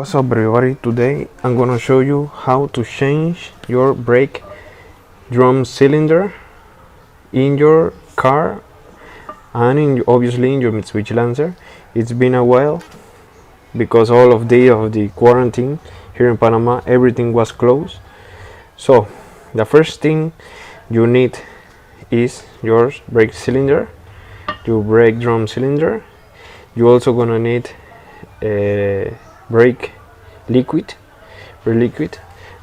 What's up everybody, today I'm gonna show you how to change your brake drum cylinder in your car and obviously in your Mitsubishi Lancer. It's been a while because all of the quarantine here in Panama, everything was closed. So the first thing you need is your brake cylinder, your brake drum cylinder. You're also gonna need a brake liquid, a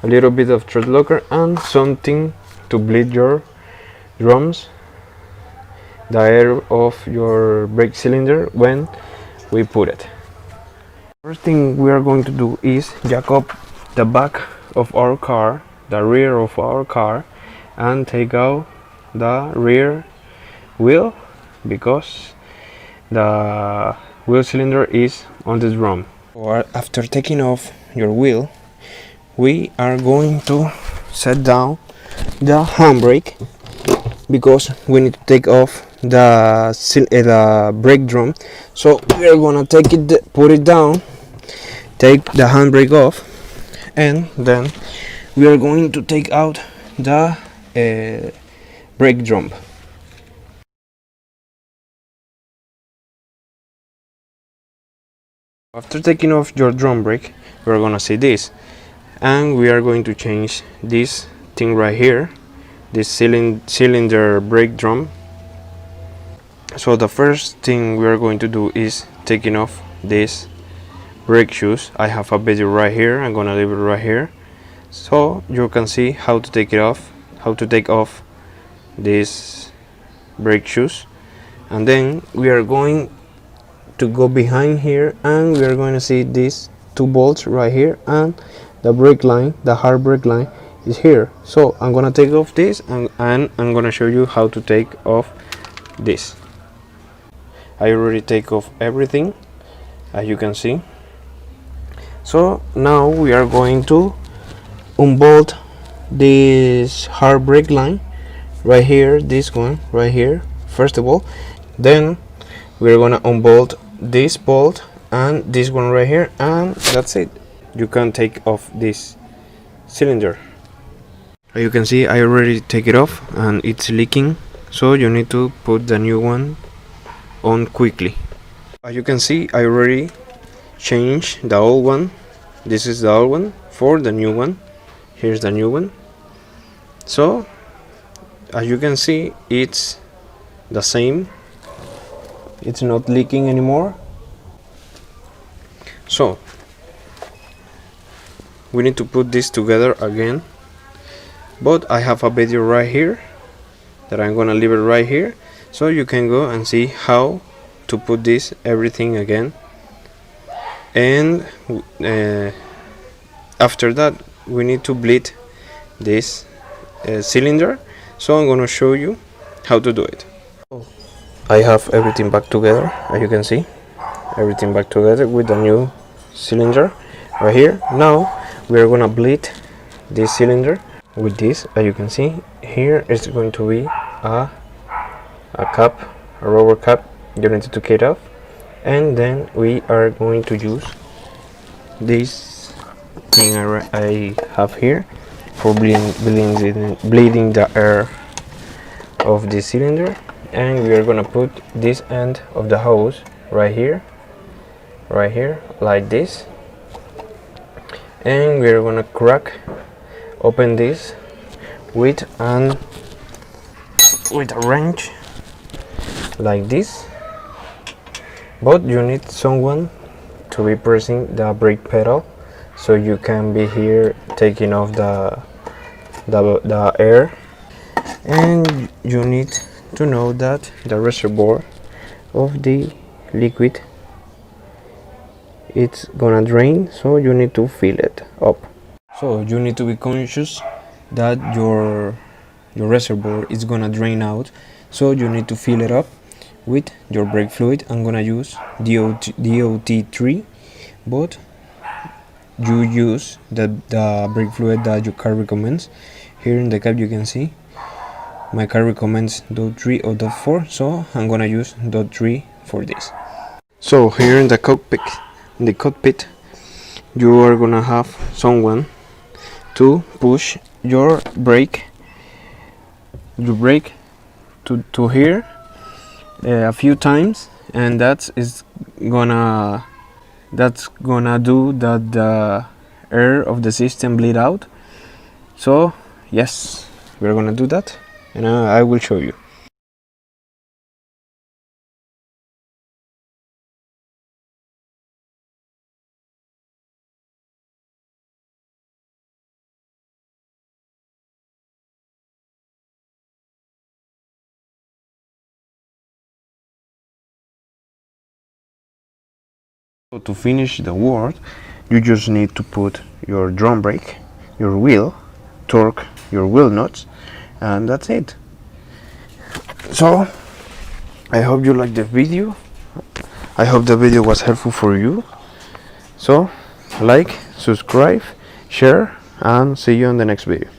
little bit of thread locker, and something to bleed your drums, the air of your brake cylinder when we put it. First thing we are going to do is jack up the back of our car, the rear of our car, and take out the rear wheel because the wheel cylinder is on the drum. After taking off your wheel, we are going to set down the handbrake because we need to take off the brake drum. So we are gonna put it down, take the handbrake off, and then we are going to take out the brake drum. After taking off your drum brake, we're gonna see this, and we are going to change this thing right here, this cylinder brake drum. So the first thing we are going to do is taking off this brake shoes. I have a video right here, I'm gonna leave it right here so you can see how to take off these brake shoes. And then we are going to go behind here, and we are going to see these two bolts right here, and the brake line, the hard brake line, is here. So I'm gonna take off this, and I'm gonna show you how to take off this. I already take off everything, as you can see. So now we are going to unbolt this hard brake line right here, this one right here first of all. Then we're gonna unbolt this bolt and this one right here, and that's it. You can take off this cylinder. As you can see, I already take it off and it's leaking, so you need to put the new one on quickly. As you can see, I already changed the old one. This is the old one for the new one. Here's the new one. So as you can see, it's the same. It's not leaking anymore. So we need to put this together again, but I have a video right here that I'm gonna leave it right here so you can go and see how to put this everything again. And after that we need to bleed this cylinder, so I'm gonna show you how to do it. I have everything back together, as you can see, everything back together with the new cylinder right here. Now we are gonna bleed this cylinder with this. As you can see, here is going to be a cap, a rubber cap. You need to take it off, and then we are going to use this thing I have here for bleeding the air of the cylinder. And we are gonna put this end of the hose right here like this, and we are gonna open this with a wrench like this. But you need someone to be pressing the brake pedal, so you can be here taking off the air. And you need to know that the reservoir of the liquid, it's gonna drain, so you need to fill it up. So you need to be conscious that your reservoir is gonna drain out, so you need to fill it up with your brake fluid. I'm gonna use DOT3, but you use the brake fluid that your car recommends. Here in the cap you can see my car recommends .3 or .4, so I'm gonna use .3 for this. So here in the cockpit you are gonna have someone to push your brake to here a few times, and that's gonna do that the air of the system bleed out. So yes, we're gonna do that, and I will show you. So to finish the work, you just need to put your drum brake, your wheel, torque your wheel nuts, and that's it. So I hope you liked the video. I hope the video was helpful for you. So like, subscribe, share, and see you in the next video.